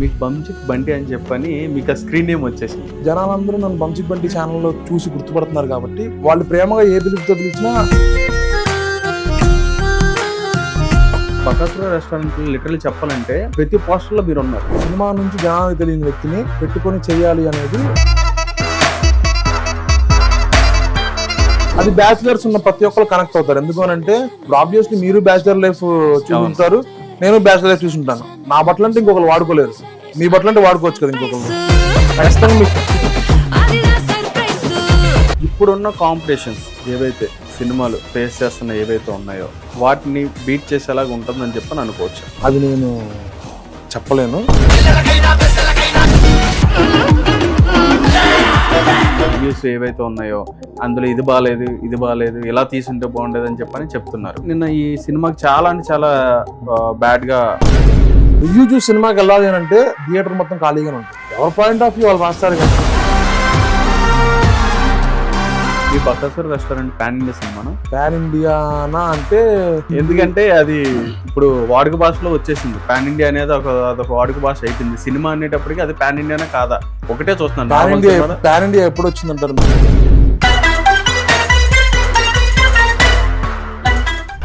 మీకు బంచిక్ బంటి అని చెప్పని మీకు ఆ స్క్రీన్ నేమ్ వచ్చేసింది. జనాలందరూ నన్ను బంచిక్ బంటి ఛానల్లో చూసి గుర్తుపడుతున్నారు కాబట్టి వాళ్ళు ప్రేమగా ఏ పిలుపుతో పిలిచినా బకాసుర రెస్టారెంట్ లిటరల్లీ చెప్పాలంటే ప్రతి పోస్టర్లో మీరు ఉన్నారు. సినిమా నుంచి జనానికి తెలియని వ్యక్తిని పెట్టుకొని చేయాలి అనేది అది బ్యాచిలర్స్ ఉన్న ప్రతి ఒక్కరు కనెక్ట్ అవుతారు. ఎందుకనంటే ఆబ్వియస్లీ మీరు బ్యాచిలర్ లైఫ్ చూసుంటారు, నేను బ్యాచిలర్ లైఫ్ చూసుంటాను. నా బట్టలు అంటే ఇంకొకరు వాడుకోలేరు, మీ బట్టలు అంటే వాడుకోవచ్చు కదా ఇంకొకరు. ఖచ్చితంగా ఇప్పుడున్న కాంపిటీషన్స్ ఏవైతే సినిమాలు ఫేస్ చేస్తున్న ఏవైతే ఉన్నాయో వాటిని బీట్ చేసేలాగా ఉంటుందని చెప్పని అనుకోవచ్చు. అది నేను చెప్పలేను. రివ్యూస్ ఏవైతే ఉన్నాయో అందులో ఇది బాగాలేదు ఇలా తీసుంటే బాగుండేది అని చెప్పని చెప్తున్నారు. నిన్న ఈ సినిమాకి చాలా అంటే చాలా బ్యాడ్గా రివ్యూ చూసి సినిమాకి వెళ్ళాలి అని అంటే థియేటర్ మొత్తం ఖాళీగానే ఉంటుంది. ఎవరి పాయింట్ ఆఫ్ వ్యూ వాళ్ళు రాస్తారు కదా. ఈ బకాసుర రెస్టారెంట్ పాన్ ఇండియా సినిమాను పాన్ ఇండియానా అంటే ఎందుకంటే అది ఇప్పుడు వాడుక భాషలో వచ్చేసింది. పాన్ ఇండియా అనేది అదొక వాడుక భాష అయిపోయింది. సినిమా అనేటప్పటికి అది పాన్ ఇండియానే కాదా ఒకటే చూస్తున్నాను. పాన్ ఇండియా ఎప్పుడు వచ్చిందంటారు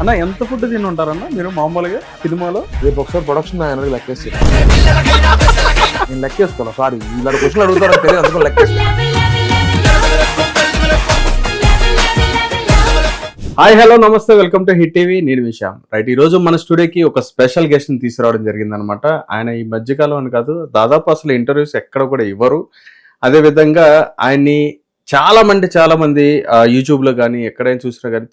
అన్న? ఎంత ఫుడ్ తిని ఉంటారన్న మీరు మామూలుగా సినిమాలో? రేపు ఒకసారి ప్రొడక్షన్ ఆయన లెక్కేసి నేను లెక్కేసుకోను. సారీ ఇలా క్వశ్చన్ అడుగుతారని తెలియదు, అందుకని లెక్కేసి. హాయ్ హలో నమస్తే, వెల్కమ్ టు హిట్ టీవీ. నేను విశామ్. రైట్, ఈ రోజు మన స్టూడియోకి ఒక స్పెషల్ గెస్ట్ ని తీసుకురావడం జరిగింది అనమాట. ఆయన ఈ మధ్యకాలం అని కాదు, దాదాపు అసలు ఇంటర్వ్యూస్ ఎక్కడ కూడా ఇవ్వరు. అదే విధంగా ఆయన్ని చాలా మంది యూట్యూబ్ లో కానీ ఎక్కడైనా చూసినా కానీ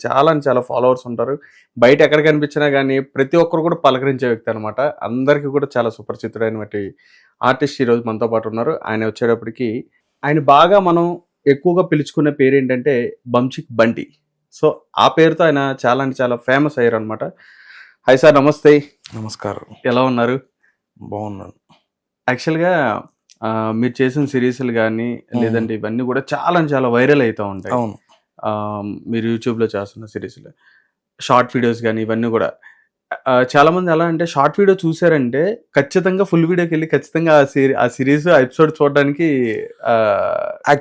చాలా ఫాలోవర్స్ ఉంటారు. బయట ఎక్కడ కనిపించినా కానీ ప్రతి ఒక్కరు కూడా పలకరించే వ్యక్తి అనమాట. అందరికీ కూడా చాలా సుపరిచితుడైనటువంటి ఆర్టిస్ట్ ఈ రోజు మనతో పాటు ఉన్నారు. ఆయన వచ్చేటప్పటికి ఆయన బాగా మనం ఎక్కువగా పిలుచుకునే పేరు ఏంటంటే బంచిక్ బంటి. సో ఆ పేరుతో ఆయన చాలా ఫేమస్ అయ్యారు అనమాట. హాయ్ సార్, నమస్తే. నమస్కారం. ఎలా ఉన్నారు? బాగున్నాను. యాక్చువల్గా మీరు చేసిన సిరీస్లు కానీ లేదంటే ఇవన్నీ కూడా చాలా వైరల్ అవుతూ ఉంటాయి. అవును. మీరు యూట్యూబ్లో చేస్తున్న సిరీస్లు, షార్ట్ వీడియోస్ కానీ ఇవన్నీ కూడా చాలా మంది ఎలా అంటే షార్ట్ వీడియో చూసారంటే ఖచ్చితంగా ఫుల్ వీడియోకి వెళ్ళి ఖచ్చితంగా ఆ సిరీస్ ఎపిసోడ్ చూడడానికి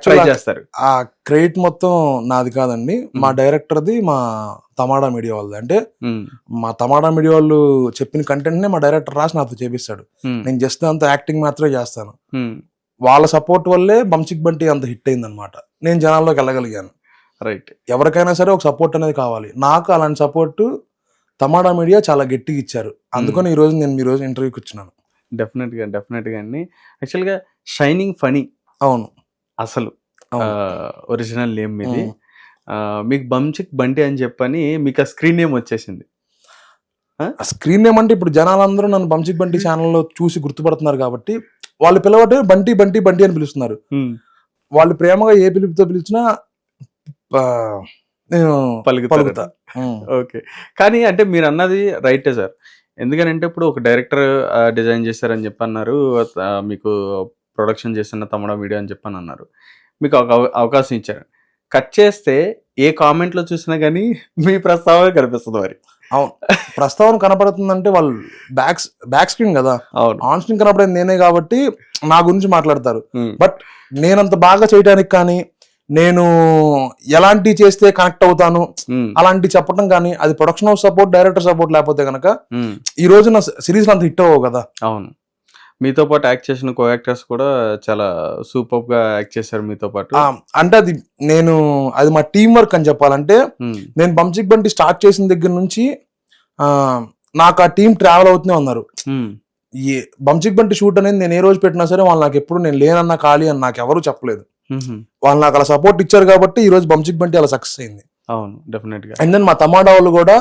ట్రై చేస్తారు. ఆ క్రెడిట్ మొత్తం నాది కాదండి, మా డైరెక్టర్ది, మా తమాడా మీడియా వాళ్ళది. అంటే మా తమాడా మీడియా వాళ్ళు చెప్పిన కంటెంట్ నే మా డైరెక్టర్ రాసి నాతో చేపిస్తాడు. నేను జస్ట్ అంత యాక్టింగ్ మాత్రమే చేస్తాను. వాళ్ళ సపోర్ట్ వల్లే బంచిక్ బంటి అంత హిట్ అయింది అనమాట. నేను జనాల్లోకి వెళ్ళగలిగాను. రైట్. ఎవరికైనా సరే ఒక సపోర్ట్ అనేది కావాలి. నాకు అలాంటి సపోర్ట్ తమాడా మీడియా చాలా గట్టిగా ఇచ్చారు. అందుకని ఈ రోజు నేను మీ రోజు ఇంటర్వ్యూకి వచ్చినాను. డెఫినెట్గా అండి. యాక్చువల్గా షైనింగ్ ఫనీ. అవును. అసలు ఒరిజినల్ నేమ్ మీది. మీకు బంచిక్ బంటి అని చెప్పని మీకు ఆ స్క్రీన్ నేమ్ వచ్చేసింది. స్క్రీన్ నేమ్ అంటే ఇప్పుడు జనాలందరూ నన్ను బంచిక్ బంటి ఛానల్లో చూసి గుర్తుపడుతున్నారు కాబట్టి వాళ్ళు పిలవటే బంటి బంటి బంటి అని పిలుస్తున్నారు. వాళ్ళు ప్రేమగా ఏ పిలుపుతో పిలిచినా పలుకుతా. ఓకే, కానీ అంటే మీరు అన్నది రైటే సార్. ఎందుకనంటే ఇప్పుడు ఒక డైరెక్టర్ డిజైన్ చేశారని చెప్పన్నారు, మీకు ప్రొడక్షన్ చేస్తున్న తమ్ముడ మీడియా అని చెప్పని అన్నారు, మీకు ఒక అవకాశం ఇచ్చారు. కట్ చేస్తే ఏ కామెంట్లో చూసినా కానీ మీ ప్రస్తావన కనిపిస్తుంది. మరి అవును, ప్రస్తావన కనపడుతుందంటే వాళ్ళు బ్యాక్ స్క్రీన్ కదా. అవును, ఆన్ స్క్రీన్ కనపడేది నేనే కాబట్టి నా గురించి మాట్లాడతారు. బట్ నేనంత బాగా చేయడానికి కానీ, నేను ఎలాంటి చేస్తే కనెక్ట్ అవుతాను అలాంటి చెప్పడం కానీ, అది production house support, director support లేకపోతే కనుక ఈ రోజు నా సిరీస్ అంత హిట్ అవ్వవు కదా. అవును, మీతో పాటు యాక్ట్ చేసిన కో యాక్టర్స్ కూడా చాలా సూపర్ గా యాక్ట్ చేశారు మీతో పాటు. అంటే అది మా టీం వర్క్ అని చెప్పాలంటే, నేను బంచిక్ బంటి స్టార్ట్ చేసిన దగ్గర నుంచి నాకు ఆ టీం ట్రావెల్ అవుతూనే ఉన్నారు. ఈ బంచిక్ బంటి షూట్ అనేది నేను ఏ రోజు పెట్టినా సరే వాళ్ళు నాకు ఎప్పుడు నేను లేనన్నా ఖాళీ అని నాకు ఎవరు చెప్పలేదు. వాళ్ళు నాకు అలా సపోర్ట్ ఇచ్చారు కాబట్టి ఈ రోజు బంచిక్ బంటి అలా సక్సెస్ అయింది. అవును, డెఫినెట్ గా. అండ్ దెన్ మా తమాడా వాళ్ళు కూడా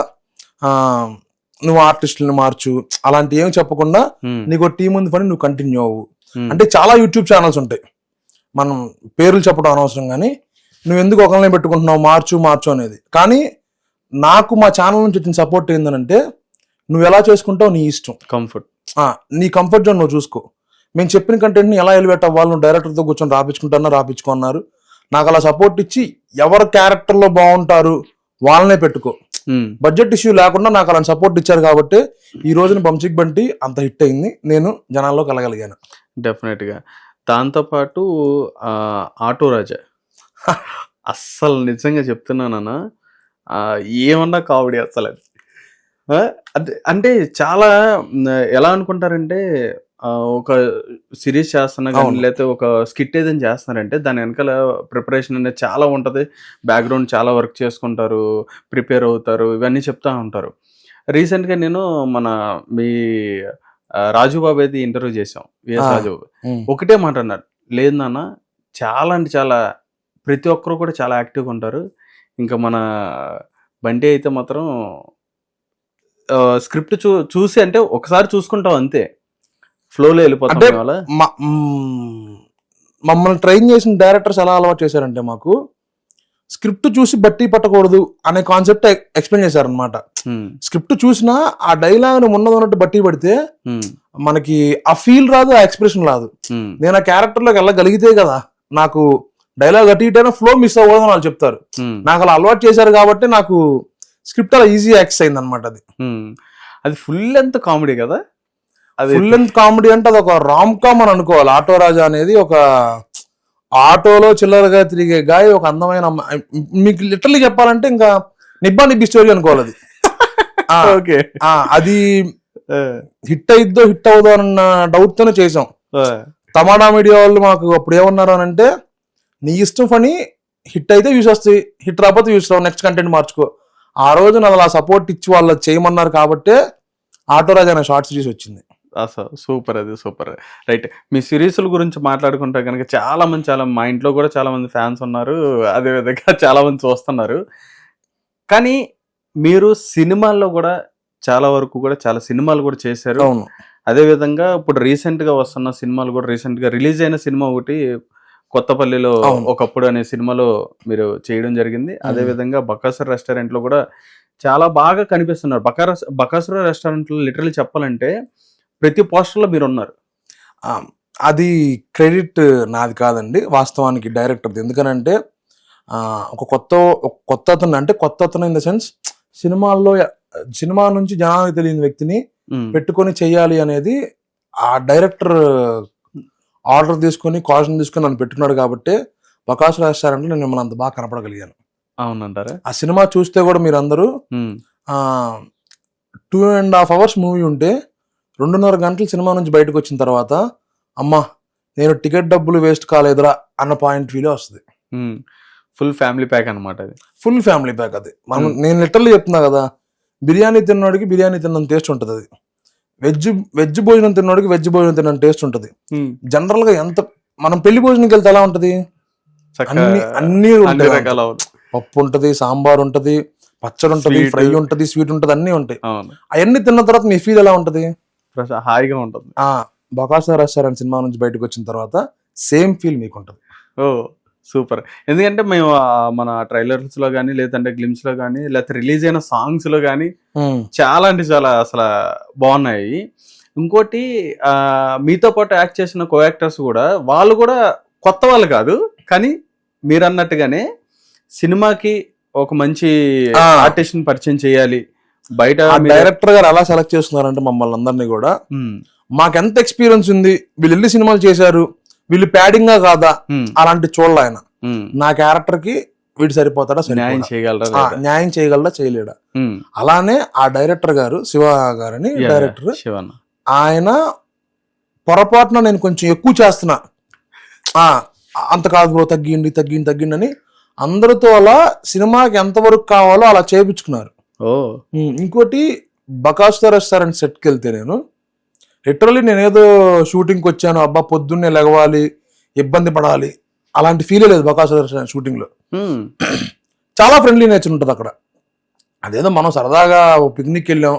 నువ్వు ఆర్టిస్టులను మార్చు అలాంటి ఏమి చెప్పకుండా నీకు టీం ఉంది పని నువ్వు కంటిన్యూ అవ్వు. అంటే చాలా యూట్యూబ్ ఛానల్స్ ఉంటాయి, మనం పేర్లు చెప్పడం అనవసరం, కానీ నువ్వు ఎందుకు ఒకరినే పెట్టుకుంటున్నావు, మార్చు అనేది. కానీ నాకు మా ఛానల్ నుంచి వచ్చిన సపోర్ట్ ఏంటంటే, నువ్వు ఎలా చేసుకుంటావు నీ ఇష్టం, నీ కంఫర్ట్ జోన్ నువ్వు చూసుకో. మేము చెప్పిన కంటెంట్ని ఎలా ఎలివేట్ అవ్వాలి, నువ్వు డైరెక్టర్తో కూర్చొని రాపించుకున్నారు. నాకు అలా సపోర్ట్ ఇచ్చి ఎవరు క్యారెక్టర్లో బాగుంటారు వాళ్ళనే పెట్టుకో. బడ్జెట్ ఇష్యూ లేకుండా నాకు అలాంటి సపోర్ట్ ఇచ్చారు కాబట్టి ఈ రోజున బంచిక్ బంటి అంత హిట్ అయింది, నేను జనాల్లో కలగలిగాను. డెఫినెట్ గా. దాంతో పాటు ఆటో రాజా అస్సలు నిజంగా చెప్తున్నానన్నా, ఏమన్నా కామెడీ అసలు అది. అంటే చాలా ఎలా అనుకుంటారంటే ఒక సిరీస్ చేస్తున్నా కానీ లేకపోతే ఒక స్కిట్ ఏదైనా చేస్తున్నారంటే దాని వెనకాల ప్రిపరేషన్ అనేది చాలా ఉంటుంది, బ్యాక్గ్రౌండ్ చాలా వర్క్ చేసుకుంటారు, ప్రిపేర్ అవుతారు, ఇవన్నీ చెప్తా ఉంటారు. రీసెంట్గా నేను మీ రాజు బాబు అయితే ఇంటర్వ్యూ చేసాం, విఎస్ రాజు. ఒకటే మాట అన్నారు, లేదు నాన్న చాలా అంటే చాలా ప్రతి ఒక్కరు కూడా చాలా యాక్టివ్గా ఉంటారు, ఇంకా మన బండి అయితే మాత్రం స్క్రిప్ట్ చూసి అంటే ఒకసారి చూసుకుంటాం అంతే, ఫ్లోలో వెళ్ళిపోతాం. వల్ల మమ్మల్ని ట్రైన్ చేసిన డైరెక్టర్స్ ఎలా అలవాటు చేశారంటే మాకు స్క్రిప్ట్ చూసి బట్టి పట్టకూడదు అనే కాన్సెప్ట్ ఎక్స్ప్లెయిన్ చేశారనమాట. స్క్రిప్ట్ చూసినా ఆ డైలాగ్ ఉన్నట్టు బట్టి పడితే మనకి ఆ ఫీల్ రాదు, ఆ ఎక్స్ప్రెషన్ రాదు. నేను ఆ క్యారెక్టర్ లోకి వెళ్ళగలిగితే కదా నాకు డైలాగ్ అటు ఇటైనా ఫ్లో మిస్ అవ్వదు అని వాళ్ళు చెప్తారు. నాకు అలా అలవాటు చేశారు కాబట్టి నాకు స్క్రిప్ట్ అలా ఈజీ యాక్సెస్ అయింది అనమాట. అది ఫుల్ లెంత్ కామెడీ కదా, అది ఫుల్ లెంత్ కామెడీ అంటే అది ఒక రామ్ కామ్ అని అనుకోవాలి. ఆటో రాజా అనేది ఒక ఆటోలో చిల్లరగా తిరిగే గాయ, ఒక అందమైన మీకు లిటరల్లీ చెప్పాలంటే ఇంకా నిబ్బా నిబ్బి స్టోరీ అనుకోవాలి అది. అది హిట్ అయిద్దో హిట్ అవుదో అన్న డౌట్ తోనే చేసాం. తమాడా మీడియా వాళ్ళు మాకు అప్పుడు ఏమన్నారు అని అంటే, నీ ఇష్టం పని, హిట్ అయితే వ్యూస్ వస్తాయి, హిట్ రాకపోతే వ్యూస్ రావు, నెక్స్ట్ కంటెంట్ మార్చుకో. ఆ రోజు నాకు అలా సపోర్ట్ ఇచ్చి వాళ్ళు చేయమన్నారు కాబట్టి ఆటో రాజా అనే షార్ట్ సిరీస్ వచ్చింది. అసలు సూపర్, అది సూపర్. రైట్, మీ సిరీస్ల గురించి మాట్లాడుకుంటే కనుక చాలా మా ఇంట్లో కూడా చాలా మంది ఫ్యాన్స్ ఉన్నారు, అదే విధంగా చాలా మంది చూస్తున్నారు. కానీ మీరు సినిమాల్లో కూడా చాలా వరకు కూడా చాలా సినిమాలు కూడా చేశారు. అవును. అదే విధంగా ఇప్పుడు రీసెంట్ గా వస్తున్న సినిమాలు కూడా, రీసెంట్ గా రిలీజ్ అయిన సినిమా ఒకటి కొత్తపల్లిలో ఒకప్పుడు అనే సినిమాలో మీరు చేయడం జరిగింది. అదే విధంగా బకాసుర రెస్టారెంట్ లో కూడా చాలా బాగా కనిపిస్తున్నారు. బకాసుర రెస్టారెంట్ లో లిటరల్లీ చెప్పాలంటే ప్రతి పోస్టర్ లో మీరు ఉన్నారు. అది క్రెడిట్ నాది కాదండి, వాస్తవానికి డైరెక్టర్ది. ఎందుకనంటే ఒక కొత్త అతను, అంటే కొత్త అతను ఇన్ ద సెన్స్ సినిమా నుంచి జనానికి తెలియని వ్యక్తిని పెట్టుకొని చెయ్యాలి అనేది ఆ డైరెక్టర్ ఆర్డర్ తీసుకొని కాషన్ తీసుకొని నన్ను పెట్టుకున్నాడు కాబట్టి బకాసుర రెస్టారెంట్ లో నేను మిమ్మల్ని అంత బాగా కనపడగలిగాను. అవునంటారా? ఆ సినిమా చూస్తే కూడా మీరందరూ 2.5 hours మూవీ ఉంటే 2.5 గంటలు సినిమా నుంచి బయటకు వచ్చిన తర్వాత అమ్మా నేను టికెట్ డబ్బులు వేస్ట్ కాలేదురా అన్న పాయింట్ వీలే వస్తుంది. ఫుల్ ఫ్యామిలీ ప్యాక్ అనమాట అది. ఫుల్ ఫ్యామిలీ ప్యాక్ అది. నేను లిటరల్లీ చెప్తున్నా కదా, బిర్యానీ తిన్నోడికి బిర్యానీ తిన్న టేస్ట్ ఉంటుంది, అది వెజ్ భోజనం తిన్నోడికి వెజ్ భోజనం తిన్న టేస్ట్ ఉంటుంది. జనరల్ గా ఎంత మనం పెళ్లి భోజనంకి వెళ్తే ఎలా ఉంటది, అన్ని రకాల పప్పు ఉంటది, సాంబార్ ఉంటది, పచ్చడి ఉంటది, ఫ్రై ఉంటది, స్వీట్ ఉంటది, అన్ని ఉంటాయి. అవన్నీ తిన్న తర్వాత మీ ఫీల్ ఎలా ఉంటది, హాయిగా ఉంటుంది. బకాసుర రెస్టారెంట్ సినిమా నుంచి బయటకు వచ్చిన తర్వాత సేమ్ ఫీల్ మీకు ఉంటుంది. ఓ సూపర్. ఎందుకంటే మేము మన ట్రైలర్స్ లో కానీ, లేదంటే గ్లిమ్స్ లో కానీ, లేకపోతే రిలీజ్ అయిన సాంగ్స్ లో కానీ చాలా అంటే చాలా అసలు బాగున్నాయి. ఇంకోటి మీతో పాటు యాక్ట్ చేసిన కో యాక్టర్స్ కూడా, వాళ్ళు కూడా కొత్త వాళ్ళు కాదు, కానీ మీరు అన్నట్టుగానే సినిమాకి ఒక మంచి ఆర్టిస్ట్ ని పరిచయం చేయాలి. బయట డైరెక్టర్ గారు ఎలా సెలెక్ట్ చేస్తున్నారంటే మమ్మల్ని అందరినీ కూడా, మాకెంత ఎక్స్పీరియన్స్ ఉంది, వీళ్ళు ఎన్ని సినిమాలు చేశారు, వీళ్ళు ప్యాడింగ్ గా కాదా అలాంటి చూడాలి. ఆయన నా క్యారెక్టర్ కి వీడు సరిపోతాడా, న్యాయం చేయగలరా, చేయలేడా. అలానే ఆ డైరెక్టర్ గారు శివ గారని డైరెక్టర్, ఆయన పొరపాటున నేను కొంచెం ఎక్కువ చేస్తున్నా, అంత కాదు బ్రో, తగ్గిండి అని అందరితో అలా సినిమాకి ఎంతవరకు కావాలో అలా చేయించుకున్నారు. ఇంకోటి బకాసుర రెస్టారెంట్ సెట్కి వెళ్తే నేను లిటరల్లీ నేనేదో షూటింగ్కి వచ్చాను, అబ్బా పొద్దున్నే లెగవాలి, ఇబ్బంది పడాలి, అలాంటి ఫీల్ లేదు. బకాసుర రెస్టారెంట్ షూటింగ్ లో చాలా ఫ్రెండ్లీ నేచర్ ఉంటుంది అక్కడ. అదేదో మనం సరదాగా పిక్నిక్ వెళ్ళాం,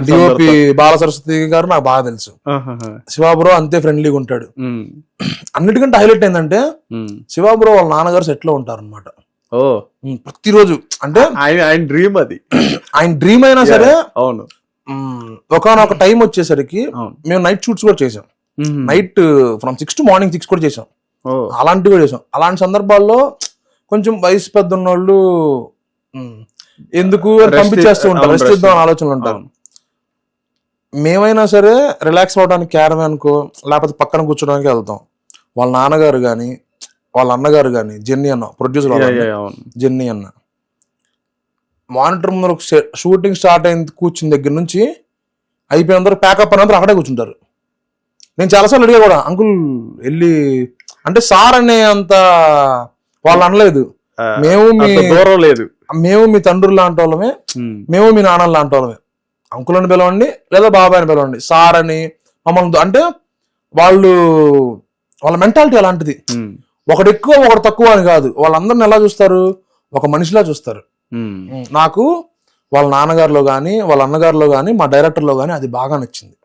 డిఓపి బాల సరస్వతి గారు నాకు బాగా తెలుసు, శివాబ్రో అంతే ఫ్రెండ్లీగా ఉంటాడు. అన్నిటికంటే హైలైట్ ఏంటంటే శివాబ్రో వాళ్ళ నాన్నగారు సెట్ లో ఉంటారు అనమాట ప్రతిరోజు. అంటే ఆయన డ్రీమ్, అది ఆయన డ్రీమ్ అయినా సరే. అవును. ఒకనొక టైం వచ్చేసరికి మేము నైట్ షూట్స్ కూడా చేసాం, నైట్ ఫ్రమ్ 6 to morning 6 కూడా చేసాం, అలాంటివి కూడా చేసాం. అలాంటి సందర్భాల్లో కొంచెం వయసు పెద్ద ఉన్నోళ్ళు ఎందుకు అని పంపించేస్తూ ఉంటారు, రెస్ట్ ఇద్దాం అని ఆలోచనలు ఉంటారు. మేమైనా సరే రిలాక్స్ అవ్వడానికి క్యారవాన్ కో లేకపోతే పక్కన కూర్చోడానికి వెళ్తాం. వాళ్ళ నాన్నగారు కానీ వాళ్ళ అన్నగారు కానీ జెన్నీ అన్న ప్రొడ్యూసర్ జెన్నీ అన్న మానిటర్ ముందర షూటింగ్ స్టార్ట్ అయిన కూర్చున్న దగ్గర నుంచి అయిపోయిన అందరూ ప్యాకప్ అని అందరూ అక్కడే కూర్చుంటారు. నేను చాలాసార్లు అడిగా కూడా, అంకుల్ వెళ్ళి అంటే సార్ అనే అంత వాళ్ళు అనలేదు, మేము మీ దూరం లేదు, మేము మీ తండ్రులు లాంటి వాళ్ళమే, మేము మీ నాన్నలు లాంటి వాళ్ళమే, అంకుల్ అని పిలవండి లేదా బాబాయ్ అని పిలవండి, సార్ అని మమ్మల్ని అంటే వాళ్ళ మెంటాలిటీ అలాంటిది. ఒకడు ఎక్కువ ఒకడు తక్కువ అని కాదు, వాళ్ళందరిని ఎలా చూస్తారు, ఒక మనిషిలా చూస్తారు. నాకు వాళ్ళ నాన్నగారిలో కానీ వాళ్ళ అన్నగారిలో కానీ మా డైరెక్టర్లో కానీ అది బాగా నచ్చింది.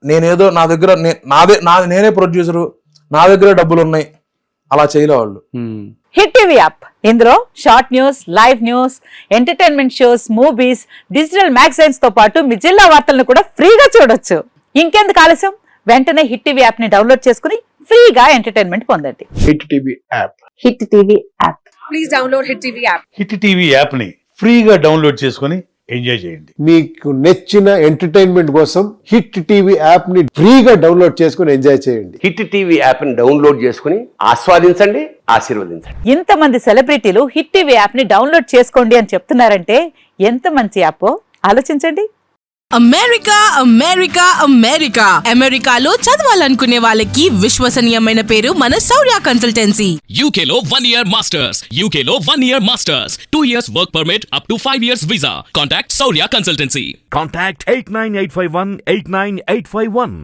నేనేదో నా దగ్గర నేనే ప్రొడ్యూసరు, నా దగ్గర డబ్బులు ఉన్నాయి అలా చేయలే వాళ్ళు. హిట్ టీవీ యాప్, ఇందులో short news, live news, entertainment shows, movies, digital magazines తో పాటు మీ జిల్లా వార్తలను కూడా ఫ్రీగా చూడొచ్చు. ఇంకెందుకు ఆలస్యం, వెంటనే హిట్ టీవీ యాప్ ని డౌన్లోడ్ చేసుకుని ఫ్రీగా ఎంటర్టైన్మెంట్ పొందండి. Hit TV app. Hit TV app. Please download hit TV app. Hit TV app ని ఫ్రీగా డౌన్లోడ్ చేసుకొని ఎంజాయ్ చేయండి. మీకు నచ్చిన ఎంటర్టైన్మెంట్ కోసం హిట్ టీవీ యాప్ ని ఫ్రీగా డౌన్లోడ్ చేసుకుని ఎంజాయ్ చేయండి. హిట్ టీవీ యాప్ ని డౌన్లోడ్ చేసుకుని ఆస్వాదించండి, ఆశీర్వదించండి. ఇంతమంది సెలబ్రిటీలు హిట్ టీవీ యాప్ ని డౌన్లోడ్ చేసుకోండి అని చెప్తున్నారంటే ఎంత మంచి యాప్ ఆలోచించండి. అమెరికా అమెరికా అమెరికా అమెరికాలో చదవాలనుకునే వాళ్ళకి విశ్వసనీయమైన పేరు మన శౌర్య కన్సల్టెన్సీ. UK లో 1 year masters, UK లో 1 year masters, 2 years work permit up to 5 years visa. Contact Saurya Consultancy. Contact 89851 89851.